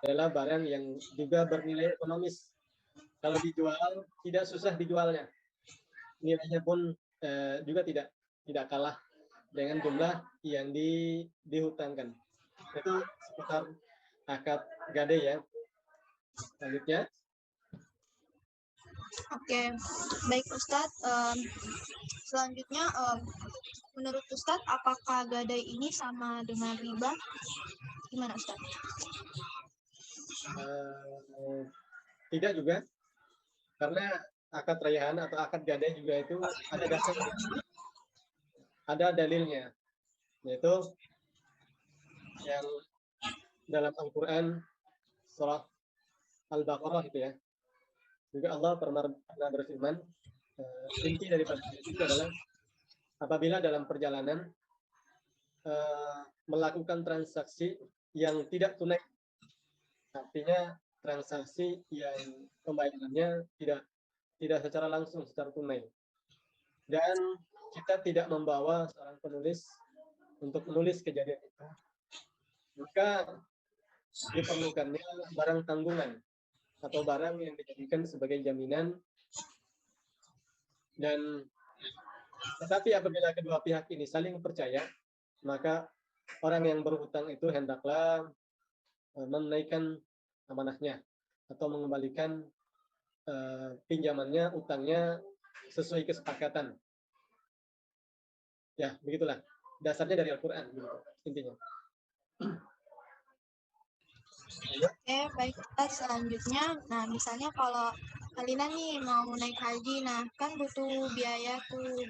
adalah barang yang juga bernilai ekonomis. Kalau dijual tidak susah dijualnya. Nilainya pun juga tidak kalah dengan jumlah yang dihutangkan. Itu seputar akad gade ya. Selanjutnya. Oke, baik Ustadz. Selanjutnya, menurut Ustadz, apakah gadai ini sama dengan riba? Gimana Ustadz? Tidak juga, karena akad rayaan atau akad gadai juga itu ada dasarnya, ada dalilnya, yaitu yang dalam Al-Quran surah Al-Baqarah itu ya. Juga Allah pernah berfirman, inti daripada itu adalah apabila dalam perjalanan melakukan transaksi yang tidak tunai, artinya transaksi yang pembayarannya tidak secara langsung, secara tunai, dan kita tidak membawa seorang penulis untuk menulis kejadian itu, maka diperlukannya barang tanggungan atau barang yang dijadikan sebagai jaminan. Dan tetapi apabila kedua pihak ini saling percaya, maka orang yang berhutang itu hendaklah menaikkan amanahnya atau mengembalikan pinjamannya, utangnya sesuai kesepakatan. Ya, begitulah. Dasarnya dari Al-Quran, gitu, intinya. Oke, baik Ustaz. Selanjutnya, nah misalnya kalau Alina nih mau naik haji, nah kan butuh biaya tuh,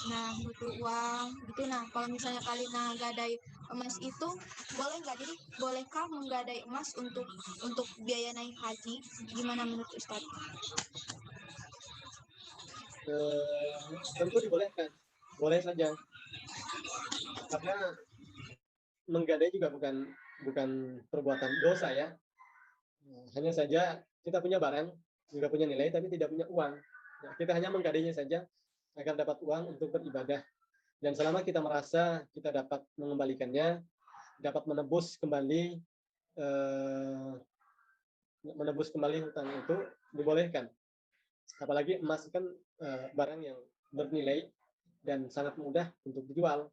nah butuh uang gitu. Nah kalau misalnya Alina gadai emas itu boleh nggak? Jadi bolehkah menggadai emas untuk biaya naik haji? Gimana menurut Ustaz? Tentu dibolehkan, boleh saja, karena menggadai juga bukan perbuatan dosa ya. Hanya saja kita punya barang, juga punya nilai, tapi tidak punya uang. Nah, kita hanya menggadainya saja agar dapat uang untuk beribadah. Dan selama kita merasa kita dapat mengembalikannya, dapat menebus kembali hutang itu, dibolehkan. Apalagi emas kan barang yang bernilai dan sangat mudah untuk dijual,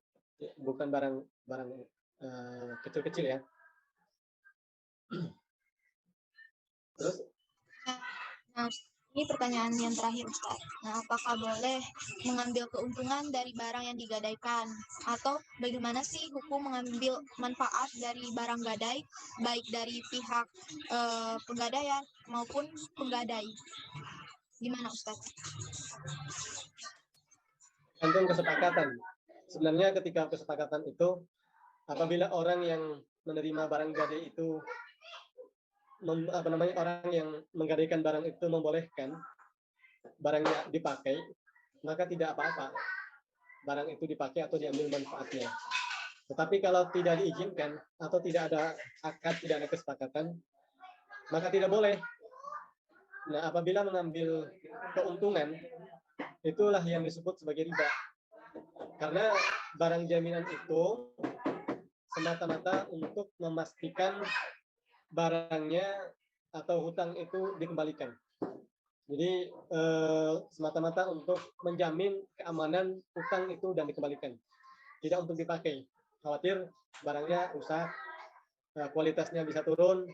bukan barang kecil-kecil ya. Terus? Nah, ini pertanyaan yang terakhir Ustaz. Nah, apakah boleh mengambil keuntungan dari barang yang digadaikan? Atau bagaimana sih hukum mengambil manfaat dari barang gadai, baik dari pihak penggadaian maupun penggadai? Gimana Ustaz? Tergantung kesepakatan. Sebenarnya ketika kesepakatan itu, apabila orang yang menerima barang gadai itu orang yang menggadaikan barang itu membolehkan barangnya dipakai, maka tidak apa-apa barang itu dipakai atau diambil manfaatnya. Tetapi kalau tidak diizinkan atau tidak ada akad, tidak ada kesepakatan, maka tidak boleh. Nah, apabila mengambil keuntungan, itulah yang disebut sebagai riba. Karena barang jaminan itu semata-mata untuk memastikan barangnya atau hutang itu dikembalikan. Jadi semata-mata untuk menjamin keamanan hutang itu dan dikembalikan, tidak untuk dipakai. Khawatir barangnya rusak, kualitasnya bisa turun,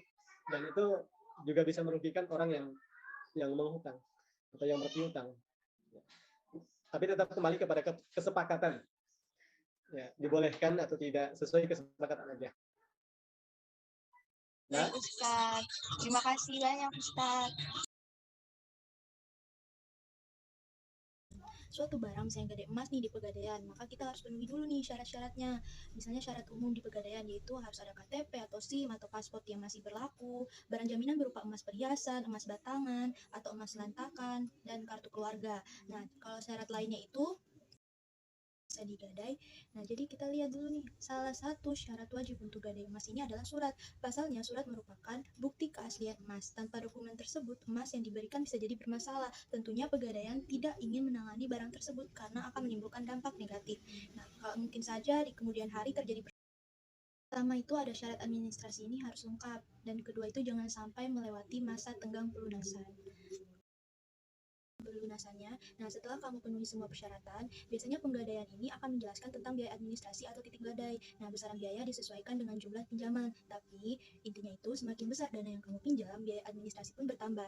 dan itu juga bisa merugikan orang yang menghutang atau yang berpiutang. Tapi tetap kembali kepada kesepakatan, ya, dibolehkan atau tidak sesuai kesepakatan aja. Baik Ustaz, terima kasih banyak Ustaz. suatu barang misalnya gade emas nih di Pegadaian, maka kita harus penuhi dulu nih syarat-syaratnya. Misalnya syarat umum di Pegadaian yaitu harus ada KTP atau SIM atau paspor yang masih berlaku, barang jaminan berupa emas perhiasan, emas batangan, atau emas lantakan, dan kartu keluarga. Nah, kalau syarat lainnya itu bisa digadai. Nah, jadi kita lihat dulu nih, salah satu syarat wajib untuk gadai emas ini adalah surat. Pasalnya, surat merupakan bukti keaslian emas. Tanpa dokumen tersebut, emas yang diberikan bisa jadi bermasalah. Tentunya Pegadaian tidak ingin menangani barang tersebut karena akan menimbulkan dampak negatif. Nah, kalau mungkin saja di kemudian hari terjadi pertama itu ada syarat administrasi ini harus lengkap, dan kedua itu jangan sampai melewati masa tenggang pelunasannya. Nah, setelah kamu penuhi semua persyaratan, biasanya Pegadaian ini akan menjelaskan tentang biaya administrasi atau titik gadai. Nah, besaran biaya disesuaikan dengan jumlah pinjaman, tapi intinya itu semakin besar dana yang kamu pinjam, biaya administrasi pun bertambah.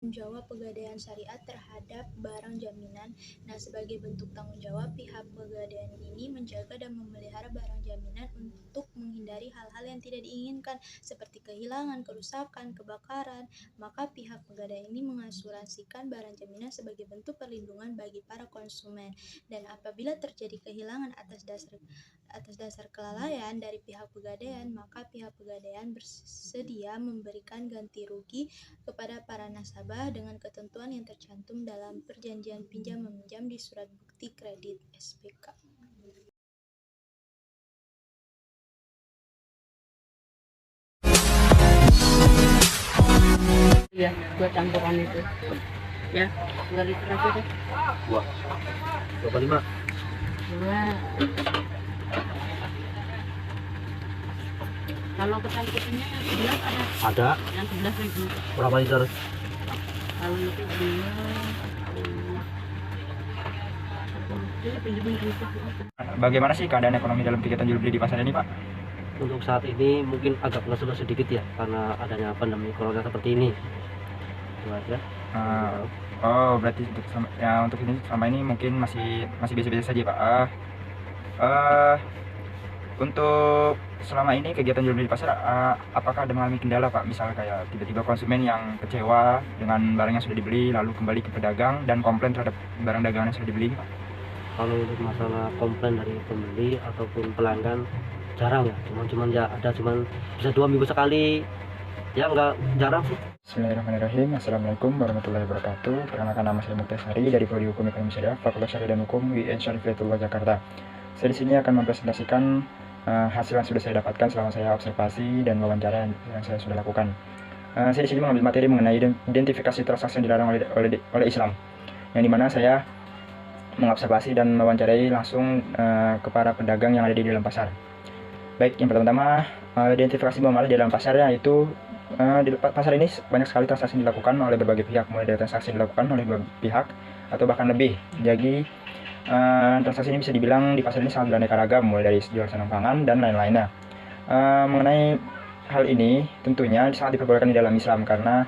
Tanggung jawab Pegadaian Syariah terhadap barang jaminan. Nah, sebagai bentuk tanggung jawab, pihak Pegadaian ini menjaga dan memelihara barang jaminan untuk menghindari hal-hal yang tidak diinginkan seperti kehilangan, kerusakan, kebakaran. Maka pihak Pegadaian ini mengasuransikan barang jaminan sebagai bentuk perlindungan bagi para konsumen. Dan apabila terjadi kehilangan atas dasar kelalaian dari pihak Pegadaian, maka pihak Pegadaian bersedia memberikan ganti rugi kepada para nasabah dengan ketentuan yang tercantum dalam perjanjian pinjam-meminjam di surat bukti kredit SPK. Ya, buat campuran itu. Ya, 2 liter aja deh. Wah, berapa 5? 2. Kalau ketan putihnya yang 11 ada. Ada. Yang 11.000. Berapa liter? Kalau itu dia Bagaimana sih keadaan ekonomi dalam kegiatan jual beli di pasar ini, Pak? Untuk saat ini mungkin agak lesu sedikit ya, karena adanya pandemi corona seperti ini. Itu aja. Oh, berarti untuk ini selama ini mungkin masih biasa-biasa saja, Pak. Untuk selama ini kegiatan jual beli di pasar, apakah ada mengalami kendala, Pak? Misal kayak tiba-tiba konsumen yang kecewa dengan barang yang sudah dibeli lalu kembali ke pedagang dan komplain terhadap barang dagangan yang sudah dibeli, Pak? Kalau untuk masalah komplain dari pembeli ataupun pelanggan jarang ya, cuman ya ada bisa 2 minggu sekali, ya nggak jarang sih. Bismillahirrahmanirrahim. Assalamualaikum warahmatullahi wabarakatuh. Perkenalkan, nama saya Muktasari dari Prodi Hukum Ekonomi Syariah, Fakultas Syariah dan Hukum UIN Syarifiyatullah Jakarta. Saya di sini akan mempresentasikan hasil yang sudah saya dapatkan selama saya observasi dan wawancara yang saya sudah lakukan. Saya di sini mengambil materi mengenai identifikasi transaksi yang dilarang oleh Islam, yang dimana saya mengobservasi dan mewawancarai langsung ke para pedagang yang ada di dalam pasar. Baik, yang pertama, identifikasi muamalah di dalam pasar, yaitu di pasar ini banyak sekali transaksi dilakukan oleh berbagai pihak, mulai dari transaksi dilakukan oleh beberapa pihak atau bahkan lebih. Jadi transaksi ini bisa dibilang di pasar ini sangat beraneka ragam, mulai dari jual senang pangan dan lain-lainnya. Mengenai hal ini tentunya sangat diperbolehkan di dalam Islam, karena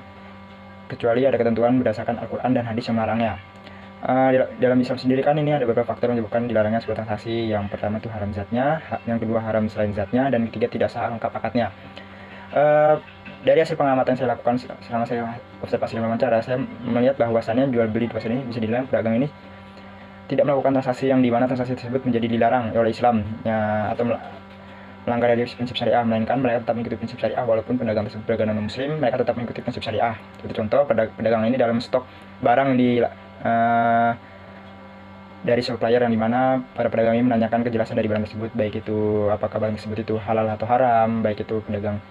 kecuali ada ketentuan berdasarkan Al-Quran dan hadis yang melarangnya. Dalam Islam sendiri kan ini ada beberapa faktor yang menyebabkan dilarangnya sebuah transaksi. Yang pertama itu haram zatnya, yang kedua haram selain zatnya, dan ketiga tidak sah lengkap akadnya. Dari hasil pengamatan saya lakukan selama saya observasi dan wawancara, saya melihat bahwasannya jual beli di pasar ini bisa dibilang pedagang ini tidak melakukan transaksi yang dimana transaksi tersebut menjadi dilarang oleh Islam ya, atau melanggar dari prinsip syariah, melainkan mereka tetap mengikuti prinsip syariah walaupun pedagang tersebut beragama non-muslim, mereka tetap mengikuti prinsip syariah. Seperti contoh, pedagang ini dalam stok barang dari supplier, yang dimana para pedagang ini menanyakan kejelasan dari barang tersebut, baik itu apakah barang tersebut itu halal atau haram, baik itu pedagang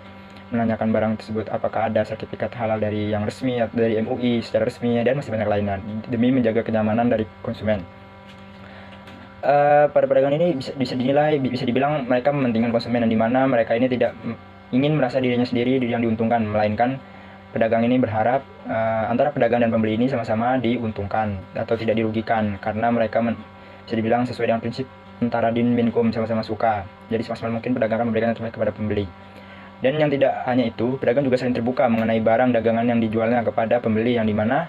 menanyakan barang tersebut apakah ada sertifikat halal dari yang resmi atau dari MUI secara resmi, dan masih banyak lainnya, demi menjaga kenyamanan dari konsumen. Para pedagang ini bisa dibilang mereka mementingkan konsumen, yang dimana mereka ini tidak ingin merasa dirinya sendiri yang diuntungkan, melainkan pedagang ini berharap antara pedagang dan pembeli ini sama-sama diuntungkan atau tidak dirugikan, karena mereka bisa dibilang sesuai dengan prinsip antara din minkum, sama-sama suka. Jadi semaksimal mungkin pedagang akan memberikan yang terbaik kepada pembeli. Dan yang tidak hanya itu, pedagang juga sering terbuka mengenai barang dagangan yang dijualnya kepada pembeli, yang dimana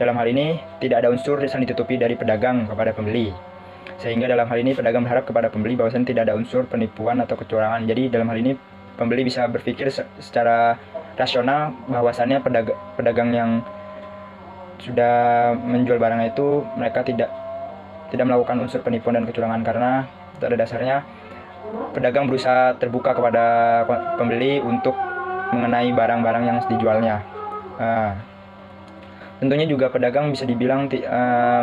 dalam hal ini tidak ada unsur yang ditutupi dari pedagang kepada pembeli. Sehingga dalam hal ini pedagang berharap kepada pembeli bahwasannya tidak ada unsur penipuan atau kecurangan. Jadi dalam hal ini pembeli bisa berpikir secara rasional bahwasannya pedagang yang sudah menjual barangnya itu mereka tidak melakukan unsur penipuan dan kecurangan, karena pada dasarnya pedagang berusaha terbuka kepada pembeli untuk mengenai barang-barang yang dijualnya. Tentunya juga pedagang bisa dibilang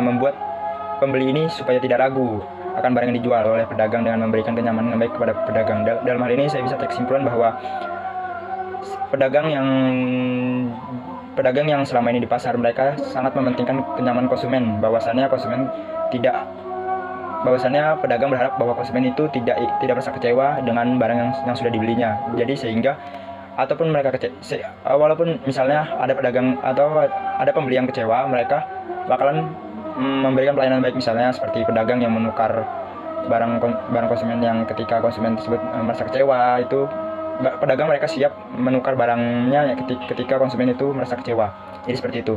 membuat pembeli ini supaya tidak ragu akan barang yang dijual oleh pedagang dengan memberikan kenyamanan yang baik kepada pedagang. Dalam hal ini saya bisa tarik kesimpulan bahwa pedagang yang selama ini di pasar, mereka sangat mementingkan kenyamanan konsumen, bahwasannya pedagang berharap bahwa konsumen itu tidak merasa kecewa dengan barang yang sudah dibelinya. Jadi sehingga ataupun mereka walaupun misalnya ada pedagang atau ada pembeli yang kecewa, mereka bakalan memberikan pelayanan baik, misalnya seperti pedagang yang menukar barang konsumen yang ketika konsumen tersebut merasa kecewa, itu pedagang mereka siap menukar barangnya ketika konsumen itu merasa kecewa. Jadi seperti itu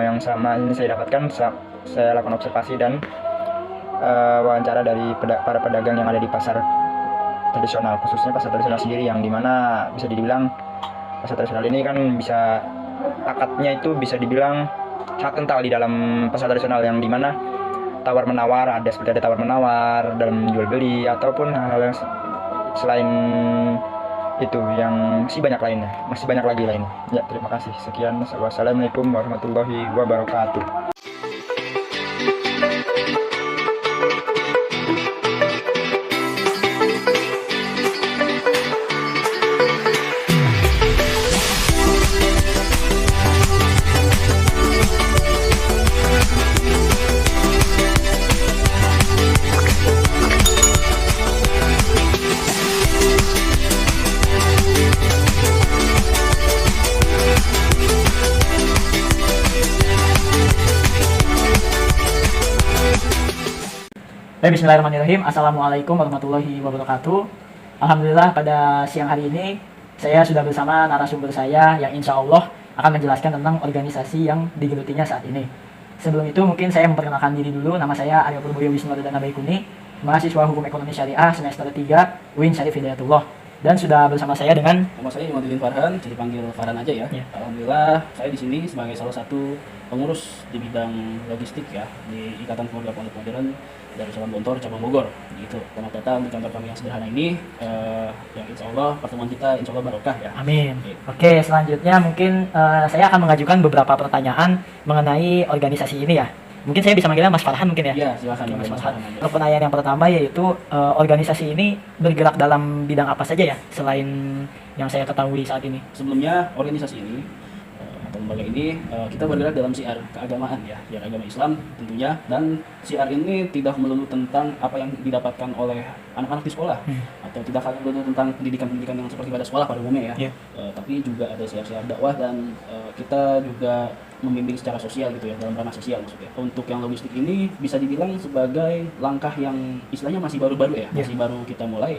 yang sama ini saya dapatkan, saya lakukan observasi dan wawancara dari para pedagang yang ada di pasar tradisional, khususnya pasar tradisional sendiri, yang dimana bisa dibilang pasar tradisional ini kan bisa akadnya itu bisa dibilang sangat kental di dalam pasar tradisional, yang dimana tawar menawar, ada tawar menawar dalam jual beli ataupun hal-hal yang selain itu yang masih banyak lagi lainnya. Ya, terima kasih. Sekian. Wassalamualaikum warahmatullahi wabarakatuh. Bismillahirrahmanirrahim. Assalamualaikum warahmatullahi wabarakatuh. Alhamdulillah pada siang hari ini saya sudah bersama narasumber saya yang insya Allah akan menjelaskan tentang organisasi yang digelutinya saat ini. Sebelum itu mungkin saya memperkenalkan diri dulu. Nama saya Aryo Purboyo Wisnuwardana Baikuni, mahasiswa Hukum Ekonomi Syariah semester 3 UIN Syarif Hidayatullah. Dan sudah bersama saya dengan nama saya Imadudin Farhan, jadi panggil Farhan aja ya. Alhamdulillah saya di sini sebagai salah satu pengurus di bidang logistik ya di Ikatan Keluarga Pondok Modern Darussalam Gontor cabang Bogor. Gitu. Selamat datang di kantor kami yang sederhana ini. Yang insya Allah pertemuan kita insya Allah barokah ya. Amin. Oke, selanjutnya mungkin saya akan mengajukan beberapa pertanyaan mengenai organisasi ini ya. Mungkin saya bisa manggilnya Mas Farhan mungkin ya? Iya, silakan. Mas Farhan. Pertanyaan yang pertama yaitu organisasi ini bergerak dalam bidang apa saja ya selain yang saya ketahui saat ini? Sebelumnya organisasi ini atau lembaga ini kita bergerak dalam syiar keagamaan ya, syiar agama Islam tentunya, dan syiar ini tidak melulu tentang apa yang didapatkan oleh anak-anak di sekolah atau tidak melulu tentang pendidikan-pendidikan yang seperti pada sekolah pada umumnya ya. Tapi juga ada syiar-syiar dakwah dan kita juga membimbing secara sosial gitu ya, dalam ranah sosial maksudnya. Untuk yang logistik ini bisa dibilang sebagai langkah yang istilahnya masih baru-baru ya, masih baru kita mulai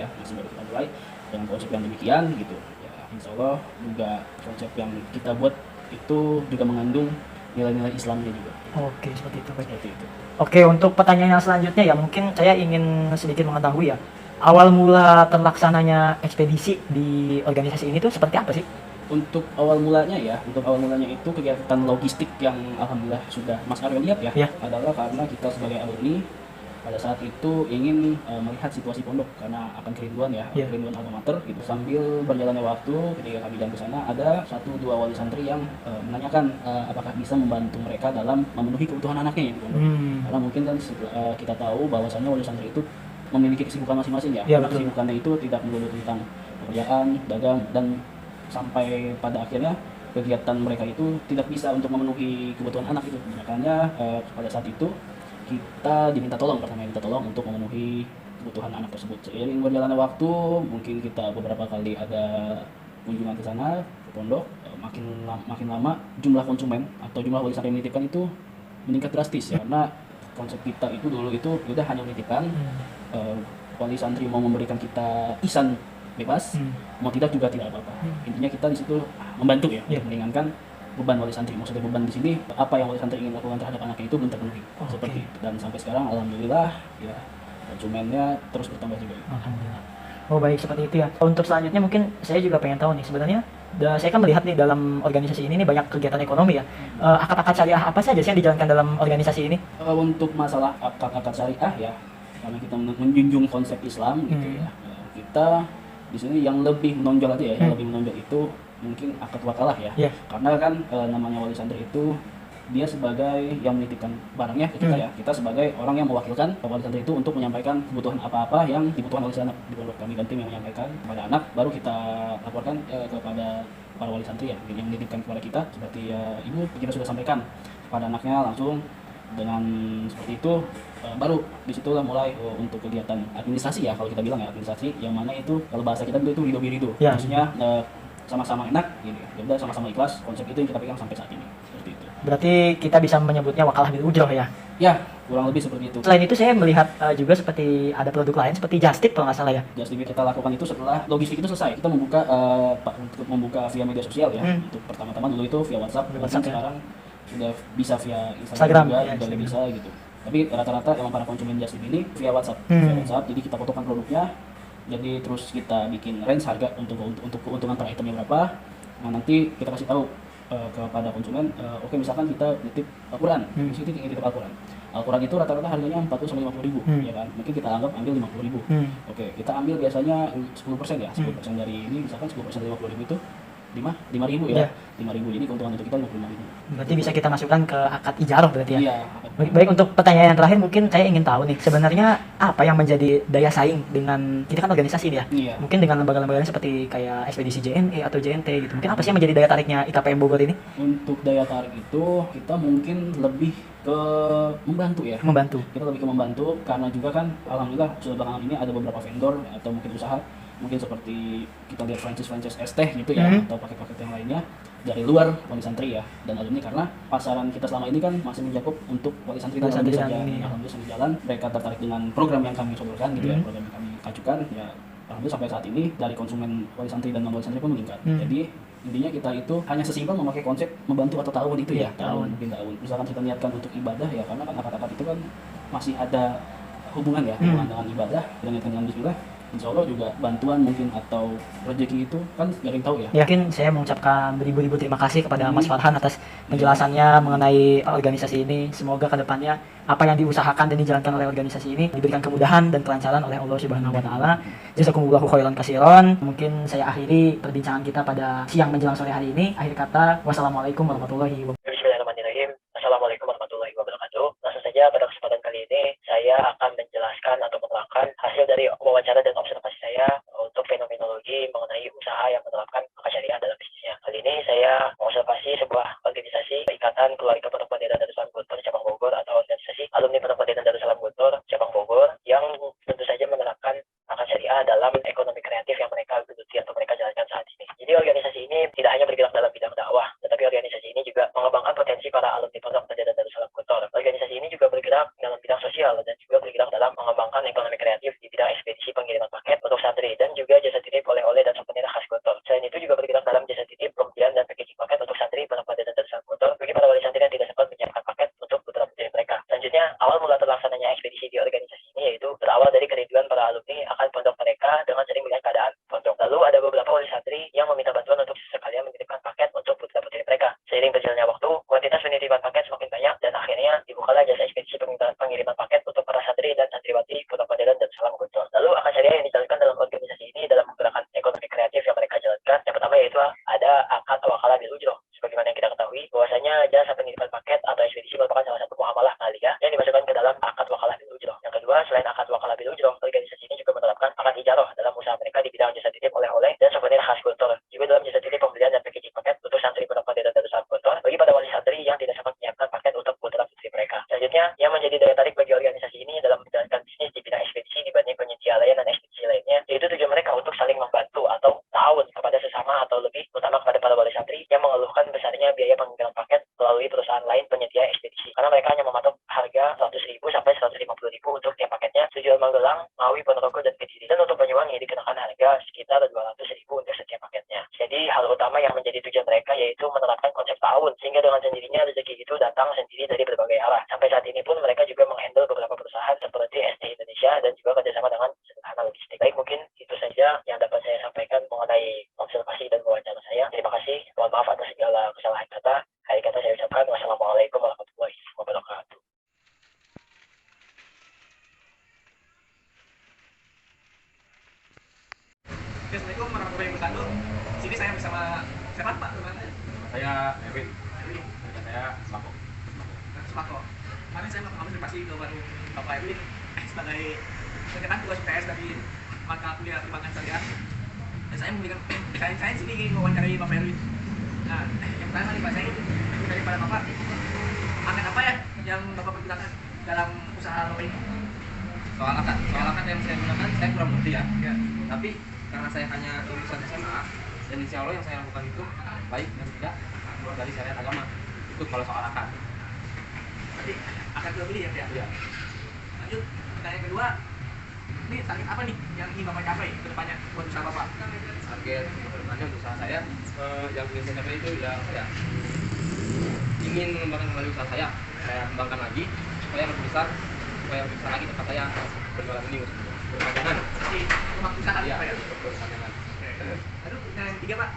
dengan konsep yang demikian gitu. Ya, insya Allah juga konsep yang kita buat itu juga mengandung nilai-nilai Islamnya juga. Oke, seperti itu. Seperti itu. Oke, untuk pertanyaan yang selanjutnya ya, mungkin saya ingin sedikit mengetahui ya, awal mula terlaksananya ekspedisi di organisasi ini tuh seperti apa sih? Untuk awal mulanya itu kegiatan logistik yang alhamdulillah sudah Mas Aryo lihat ya, adalah karena kita sebagai alumni pada saat itu ingin melihat situasi pondok karena akan kerinduan kerinduan alma mater gitu. Sambil berjalannya waktu ketika kami jalan ke sana, ada 1-2 wali santri yang menanyakan apakah bisa membantu mereka dalam memenuhi kebutuhan anaknya ya, karena mungkin kan kita tahu bahwasannya wali santri itu memiliki kesibukan masing-masing ya. Karena kesibukannya itu tidak melulu tentang pekerjaan, dagang, dan sampai pada akhirnya kegiatan mereka itu tidak bisa untuk memenuhi kebutuhan anak itu. Makanya pada saat itu kita diminta tolong untuk memenuhi kebutuhan anak tersebut. Seiring berjalannya waktu, mungkin kita beberapa kali ada kunjungan ke sana ke pondok, makin lama jumlah konsumen atau jumlah wali santri yang menitipkan itu meningkat drastis ya. Karena konsep kita itu dulu itu udah hanya menitipkan, wali santri mau memberikan kita isan bebas, mau tidak juga tidak apa-apa. Intinya kita di situ membantu ya, untuk meringankan beban wali santri. Maksudnya beban di sini apa yang wali santri ingin lakukan terhadap anaknya itu belum terpenuhi. Seperti itu. Dan sampai sekarang alhamdulillah ya konsumennya terus bertambah juga. Alhamdulillah. Oh baik, seperti itu ya. Untuk selanjutnya mungkin saya juga pengen tahu nih, sebenarnya Dan saya kan melihat nih dalam organisasi ini nih banyak kegiatan ekonomi ya. Akad-akad syariah apa saja sih yang dijalankan dalam organisasi ini? Untuk masalah akad syariah ya, karena kita menjunjung konsep Islam gitu ya, kita di sini yang lebih menonjol aja ya, yang lebih menonjol itu mungkin akad wakalah ya. Karena kan namanya wali santri itu dia sebagai yang menitipkan barangnya ke kita ya. Kita sebagai orang yang mewakilkan wali santri itu untuk menyampaikan kebutuhan apa-apa yang dibutuhkan oleh si anak. Di bawah kami dan tim yang menyampaikan kepada anak, baru kita laporkan kepada para wali santri ya, yang menitipkan kepada kita. Seperti ibu kita sudah sampaikan kepada anaknya langsung. Dengan seperti itu baru disitulah mulai untuk kegiatan administrasi ya, kalau kita bilang ya administrasi, yang mana itu kalau bahasa kita itu rido-birido, maksudnya sama-sama enak gitu ya, udah sama-sama ikhlas. Konsep itu yang kita pegang sampai saat ini seperti itu. Berarti kita bisa menyebutnya wakalah bil ujroh ya? Ya, kurang lebih seperti itu. Selain itu saya melihat juga seperti ada produk lain seperti Justip kalau nggak salah ya? Justip kita lakukan itu setelah logistik itu selesai. Kita membuka untuk membuka via media sosial ya. Untuk pertama-tama dulu itu via WhatsApp, sekarang sudah bisa via Instagram juga, sudah bisa gitu. Tapi rata-rata emang para konsumen Justip ini via WhatsApp. Via WhatsApp, jadi kita fotokan produknya, jadi terus kita bikin range harga untuk keuntungan per itemnya berapa. Nah, nanti kita kasih tahu kepada konsumen, oke misalkan kita nitip Al-Quran, kita nitip Al-Quran. Al-Quran itu rata-rata harganya 40-50 ribu, ya kan? Mungkin kita anggap ambil 50 ribu. Oke, kita ambil biasanya 10% ya, 10% dari ini, misalkan 10% dari 50 ribu itu 5 ribu ya, 5 ribu, jadi keuntungan untuk kita 55 ribu. Berarti bisa kita masukkan ke akad ijaroh berarti ya? Iya. Baik, untuk pertanyaan yang terakhir mungkin saya ingin tahu nih, sebenarnya apa yang menjadi daya saing dengan, kita kan organisasi nih ya, mungkin dengan lembaga-lembaga lain seperti kayak ekspedisi JNE atau JNT gitu, mungkin apa sih yang menjadi daya tariknya IKPM Bogor ini? Untuk daya tarik itu kita mungkin lebih ke membantu ya. Kita lebih ke membantu karena juga kan alhamdulillah sudah belakangan ini ada beberapa vendor atau mungkin usaha, mungkin seperti kita lihat franchise es teh gitu ya, atau paket-paket yang lainnya dari luar wali santri ya dan alumni, karena pasaran kita selama ini kan masih mencakup untuk wali santri dan alumni saja. Alhamdulillah sambil jalan mereka tertarik dengan program yang kami sodorkan gitu ya, program yang kami ajukan ya. Alhamdulillah sampai saat ini dari konsumen wali santri dan non wali santri pun meningkat. Jadi intinya kita itu hanya sesimpel memakai konsep membantu atau ta'awun itu ya, mungkin ta'awun. Misalkan kita niatkan untuk ibadah ya, karena kan akad-akad itu kan masih ada hubungan ya, hubungan dengan ibadah, kita niatkan dengan bismillah, insya Allah juga bantuan mungkin atau rezeki itu kan gak ada yang tahu ya. Yakin saya mengucapkan beribu-ribu terima kasih kepada Mas Farhan atas penjelasannya mengenai organisasi ini. Semoga kedepannya apa yang diusahakan dan dijalankan oleh organisasi ini diberikan kemudahan dan kelancaran oleh Allah Subhanahu wa taala. Jazakumullahu khairan katsiran. Mungkin saya akhiri perbincangan kita pada siang menjelang sore hari ini. Akhir kata, wassalamualaikum warahmatullahi wabarakatuh. Bismillahirrahmanirrahim. Assalamualaikum warahmatullahi wabarakatuh. Langsung saja pada kesempatan kali ini saya akan menjelaskan atau menerangkan hasil dari wawancara dan observasi saya untuk fenomenologi mengenai usaha yang menerapkan akad syariah dalam bisnisnya. Kali ini saya mengobservasi sebuah organisasi Ikatan Keluarga Pondok Modern Darussalam Guntur cabang Bogor atau organisasi alumni Pondok Modern Darussalam Guntur cabang Bogor yang tentu saja menerapkan akad syariah dalam ekonomi kreatif yang mereka geluti atau mereka jalankan saat ini. Jadi organisasi ini tidak hanya bergerak dalam bidang dakwah, tetapi organisasi ini juga mengembangkan potensi para alumni Pondok Modern Darussalam Guntur. Organisasi ini juga bergerak dalam bidang sosial dan juga bergerak dalam mengembangkan ekonomi kreatif di bidang ekspedisi pengiriman paket untuk santri dan juga jasa titip oleh-oleh dan souvenir khas Guntur. Selain itu juga bergerak dalam jasa titip, pembelian dan packaging paket untuk santri Pondok Modern Darussalam Guntur bagi para wali santri yang tidak sempat menyiapkan paket untuk putra putri mereka. Selanjutnya, awal mula terlaksananya ekspedisi di organisasi ini yaitu berawal dari kerinduan para alumni akan pondok mereka dengan sering melihat keadaan pondok. Lalu ada beberapa wali santri yang meminta bantuan untuk sekalian menitipkan paket untuk putra putri mereka. Seiring berjalannya waktu, kuantitas penitipan paket semakin banyak dan akhirnya dibukalah jasa ekspedisi pengiriman paket untuk para santri dan santriwati Pondok Modern Darussalam Guntur. Lalu akad syariah yang dijalankan dalam organisasi ini dalam menggerakkan ekonomi kreatif yang mereka jalankan. Yang pertama yaitu ada akad wakalah bil ujroh. Sebagaimana yang kita ketahui bahwasanya jasa pengiriman paket atau ekspedisi merupakan salah satu muamalah maliyah yang dimasukkan ke dalam akad wakalah bil ujroh. Yang kedua, selain akad wakalah bil ujroh, organisasi ini juga menerapkan akad ijaroh dalam usaha mereka di bidang jasa titip oleh-oleh dan souvenir khas Guntur. Juga dalam jasa titip pembelian dan packaging paket untuk santri Pondok Modern Darussalam Guntur bagi para wali santri yang tidak sempat menyiapkan paket untuk putra putri mereka. Selanjutnya, yang menjadi daya tarik bagi organisasi ini dalam menjalankan bisnis di bidang ekspedisi dibanding penyedia layanan ekspedisi lainnya, yaitu tujuan mereka untuk saling membantu atau ta'awun kepada sesama atau lebih utama kepada para wali santri yang mengeluhkan besarnya biaya pengiriman paket melalui perusahaan lain penyedia ekspedisi. Karena mereka hanya mematok harga 100.000 sampai 150.000 untuk tiap paketnya tujuan Magelang, Ngawi, Ponorogo, dan Kediri. Dan untuk Banyuwangi dikenakan harga sekitar 200.000 untuk setiap paketnya. Jadi hal utama yang menjadi tujuan mereka yaitu menerapkan konsep ta'awun sehingga dengan sendirinya rezeki itu datang sendiri dari berbagai arah. Sampai saat ini pun mereka juga menghandle beberapa perusahaan seperti ST Indonesia dan juga kerjasama dengan Sederhana Logistik. Baik, mungkin itu saja yang dapat saya sampaikan mengenai observasi dan wawancara saya. Terima kasih. Assalamualaikum warahmatullahi wabarakatuh. Sini saya bersama siapa Pak? Saya Erwin. Kerja saya Sembako. Sembako. Kemarin saya melakukan observasi ke baru Bapak Erwin sebagai pencetak tugas UTS dari mata kuliah perbankan syariah. Dan saya memberikan saya sini ingin mewawancarai Bapak Erwin. Nah, yang pertama nih Pak, saya ingin daripada Bapak akan apa ya yang Bapak pergunakan dalam usaha Bapak ini? Soal akad yang saya gunakan saya kurang ngerti ya. Tapi karena saya hanya lulusan SMA dan insya Allah yang saya lakukan itu baik dan tidak dari syariat agama. Itu kalau soal akad. Berarti akan jual beli ya Pak? Iya. Lanjut, pertanyaan kedua, ini target apa nih yang ingin Bapak capai ke depannya buat usaha Bapak? Target kedepannya untuk usaha saya yang ingin saya capai itu ya apa ya? Ingin mengembangkan kembali usaha saya kembangkan lagi supaya lebih besar lagi tempat saya berjualan ini berpanjangan. Jadi rumah usaha Iya, Pak ya? berpanjangan. Lalu yang ketiga Pak,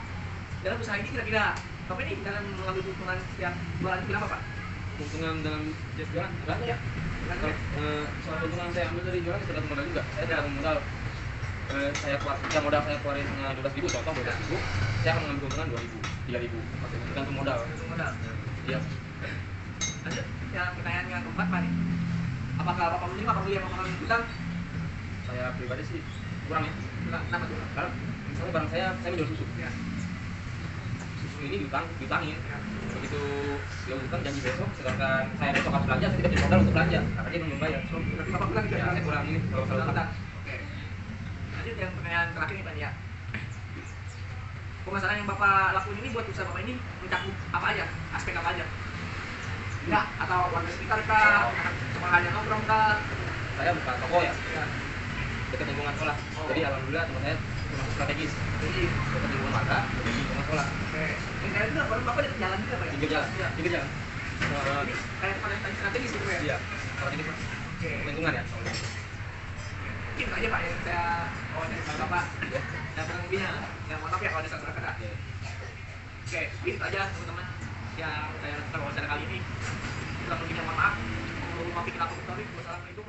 dalam usaha ini kira-kira Bapak ini dalam mengambil keuntungan yang jualan itu berapa Pak? Keuntungan dalam jualan berapa ya? Kalau soal keuntungan saya ambil dari jualan tergantung modal juga. Saya dalam modal modal saya keluarin 12.000 contoh 12.000, saya akan mengambil keuntungan 2.000, 3.000, tergantung modal. Modal. Iya. Lanjut, yang pertanyaan yang keempat Pak nih, apakah Bapak menerima pembelian makanan utang? Saya pribadi sih kurang ya. Kenapa tuh? Karena misalnya barang saya menjual susu. Ya. Susu ini diutangin. Begitu dia utang janji besok, sedangkan saya besok harus belanja, saya tidak punya modal untuk belanja. Karena dia belum bayar. Berarti Bapak bilang gitu Ya, saya kurang ini kalau Utang. utang. Oke. Lanjut yang pertanyaan terakhir nih Pak ya. Pemasaran yang Bapak lakuin ini buat usaha Bapak ini mencakup apa aja? Aspek apa aja? Enggak, atau warga sekitar kah? Sekolahannya nongkrong kah? Saya buka toko ya. Ya. Dekat lingkungan sekolah. Jadi alhamdulillah tempat saya termasuk strategis. Jadi, Dekat lingkungan warga, dekat lingkungan sekolah. oke. Yang kayak itu Bapak di jalan juga Pak ya? Pinggir jalan. Iya. Pinggir jalan. Jadi kayak tempat yang tadi strategis gitu ya? Iya. Strategis Pak. Oke. Lingkungan ya. Mungkin itu aja Pak yang saya wawancara sama Bapak. Ya. Dan kurang lebihnya, ya mohon maaf ya kalau ada salah kata. Ya. Oke, itu aja teman-teman yang saya lakukan wawancara kali ini. Kurang lebihnya mohon maaf. Wassalamualaikum warahmatullahi wabarakatuh.